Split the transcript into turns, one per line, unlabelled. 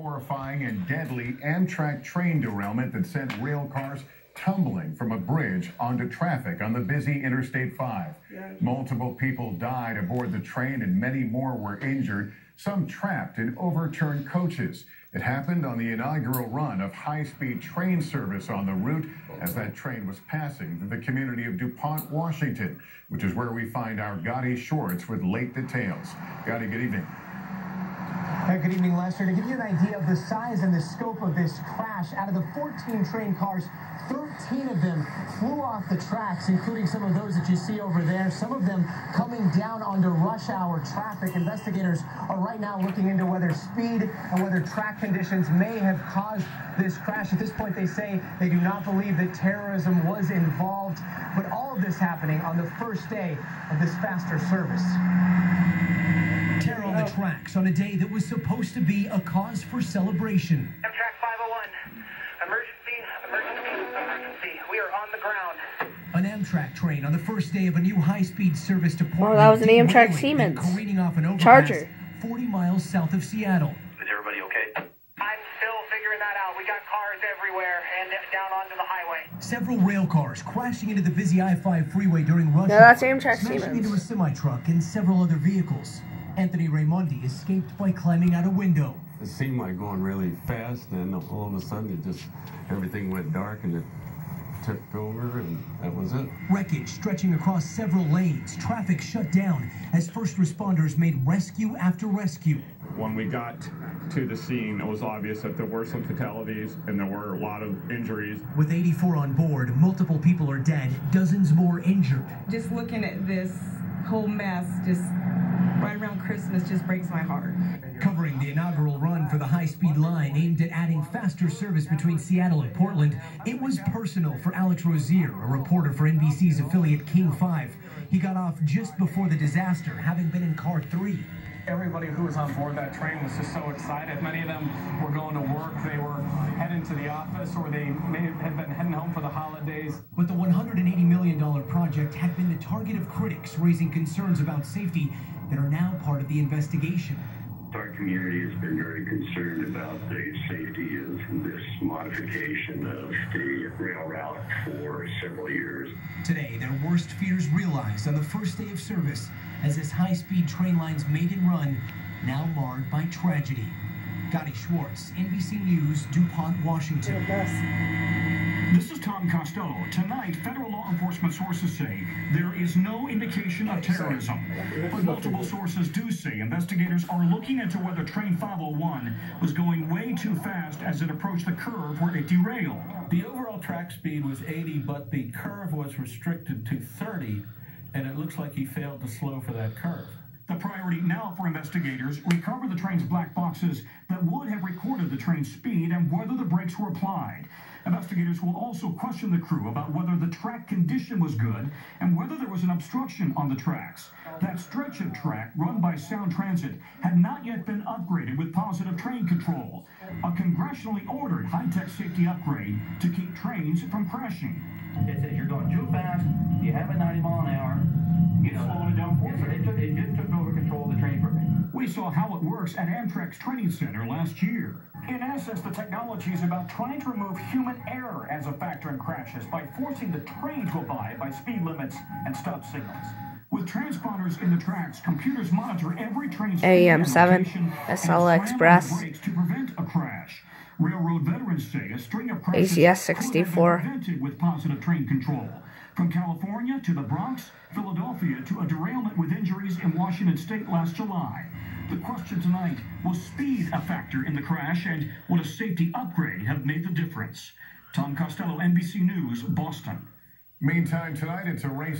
Horrifying and deadly Amtrak train derailment that sent rail cars tumbling from a bridge onto traffic on the busy Interstate 5. Multiple people died aboard the train and many more were injured, some trapped in overturned coaches. It happened on the inaugural run of high-speed train service on the route as that train was passing through the community of DuPont, Washington, which is where we find our Gotti Schwartz with late details. Gotti, good evening.
Good evening, Lester. To give you an idea of the size and the scope of this crash, out of the 14 train cars, 13 of them flew off the tracks, including some of those that you see over there, some of them coming down onto rush hour traffic. Investigators are right now looking into whether speed and whether track conditions may have caused this crash. At this point, they say they do not believe that terrorism was involved, but all of this happening on the first day of this faster service.
Terror on the tracks on a day that was supposed to be a cause for celebration.
Amtrak 501. Emergency. We are on the ground.
An Amtrak train on the first day of a new high-speed service to Portland.
Oh, that was an Amtrak Siemens
careening off an overpass
Charger.
40 miles south of Seattle.
Is everybody okay? I'm still figuring that out. We got cars everywhere and down onto the highway.
Several rail cars crashing into the busy I-5 freeway during rush hour.
No, that's Amtrak
smashing
Siemens.
into a semi-truck and several other vehicles. Anthony Raimondi escaped by climbing out a window.
It seemed like going really fast, and all of a sudden everything went dark and it tipped over, and that was it.
Wreckage stretching across several lanes, traffic shut down as first responders made rescue after rescue.
When we got to the scene, it was obvious that there were some fatalities and there were a lot of injuries.
With 84 on board, multiple people are dead, dozens more injured.
Just looking at this whole mess, just right around Christmas, just breaks my heart.
Covering the inaugural run for the high-speed line aimed at adding faster service between Seattle and Portland, it was personal for Alex Rozier, a reporter for NBC's affiliate King 5. He got off just before the disaster, having been in car 3.
Everybody who was on board that train was just so excited. Many of them were going to work, they were heading to the office, or they may have been heading home for the holidays.
But the $180 million project had been the target of critics, raising concerns about safety that are now part of the investigation.
Our community has been very concerned about the safety of this modification of the rail route for several years.
Today, their worst fears realized on the first day of service as this high-speed train line's maiden run now marred by tragedy. Gotti Schwartz, NBC News, DuPont, Washington.
This is Tom Costello. Tonight, federal law enforcement sources say there is no indication of terrorism. But multiple sources do say investigators are looking into whether train 501 was going way too fast as it approached the curve where it derailed.
The overall track speed was 80, but the curve was restricted to 30, and it looks like he failed to slow for that curve.
The priority now for investigators, recover the train's black boxes that would have recorded the train's speed and whether the brakes were applied. Investigators will also question the crew about whether the track condition was good and whether there was an obstruction on the tracks. That stretch of track run by Sound Transit had not yet been upgraded with positive train control, a congressionally ordered high-tech safety upgrade to keep trains from crashing.
It says you're going too fast, you have a 90 mile an hour.
You know, slowing it down for you.
It just took over control of the train for me.
We saw how it works at Amtrak's training center last year. In essence, the technology is about trying to remove human error as a factor in crashes by forcing the train to abide by speed limits and stop signals. With transponders in the tracks, computers monitor every train's
AM7, SL Express,
to prevent a crash. Railroad veterans say a string of crashes
ACS 64
could have been prevented with positive train control. From California to the Bronx, Philadelphia to a derailment with injuries in Washington State last July. The question tonight, was speed a factor in the crash, and would a safety upgrade have made the difference? Tom Costello, NBC News, Boston.
Meantime, tonight it's a race.